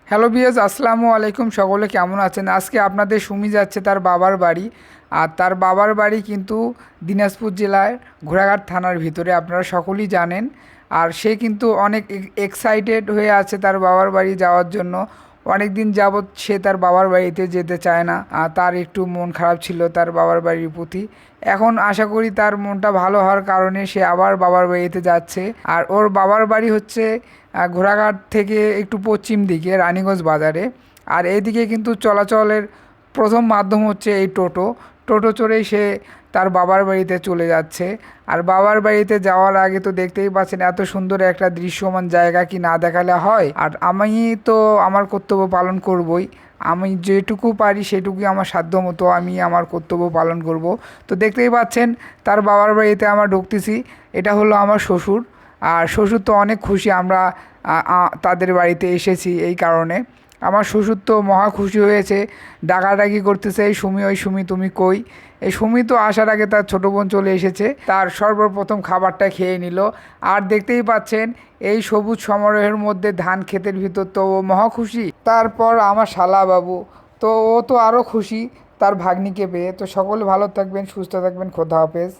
Hello বিয়াস, আসসালামু আলাইকুম। সকলে কেমন আছেন? আজকে আপনাদের সুমি যাচ্ছে তার বাবার বাড়ি। আর তার বাবার বাড়ি কিন্তু দিনাজপুর জেলায় ঘোড়াঘাট থানার ভিতরে, আপনারা সকলেই জানেন। আর সে কিন্তু অনেক এক্সাইটেড হয়ে আছে তার বাবার বাড়ি যাওয়ার জন্য। অনেক দিন যাবৎ সে তার বাবার বাড়িতে যেতে চায় না, আর তার একটু মন খারাপ ছিল তার বাবার বাড়ির প্রতি। এখন আশা করি তার মনটা ভালো হওয়ার কারণে সে আবার বাবার বাড়িতে যাচ্ছে। আর ওর বাবার বাড়ি হচ্ছে ঘোড়াঘাট থেকে একটু পশ্চিম দিকে রানীগঞ্জ বাজারে। আর এইদিকে কিন্তু চলাচলের প্রথম মাধ্যম হচ্ছে এই টোটো। টোটো চড়েই সে তার বাবার বাড়িতে চলে যাচ্ছে। আর বাবার বাড়িতে যাওয়ার আগে তো দেখতেই পাচ্ছেন এত সুন্দর একটা দৃশ্যমান জায়গা, কি না দেখালে হয়? আর আমি তো আমার কর্তব্য পালন করবই। আমি যেটুকু পারি সেটুকুই আমার সাধ্য মতো আমি আমার কর্তব্য পালন করব। তো দেখতেই পাচ্ছেন তার বাবার বাড়িতে আমরা ঢুকতেছি। এটা হলো আমার শ্বশুর। আর শ্বশুর তো অনেক খুশি আমরা তাদের বাড়িতে এসেছি এই কারণে। আমার শ্বশুর তো মহা খুশি হয়েছে, ডাকাডাকি করতেছে, এই সুমি ওই সুমি তুমি কই। এই সুমি তো আসার আগে তার ছোটো বোন চলে এসেছে, তার সর্বপ্রথম খাবারটা খেয়ে নিল। আর দেখতেই পাচ্ছেন এই সবুজ সমারোহের মধ্যে ধান ক্ষেতের ভিতর তো ও মহা খুশি। তারপর আমার শালা বাবু, তো ও তো আরও খুশি তার ভাগ্নিকে পেয়ে। তো সকলে ভালো থাকবেন, সুস্থ থাকবেন, খোদা হাফেজ।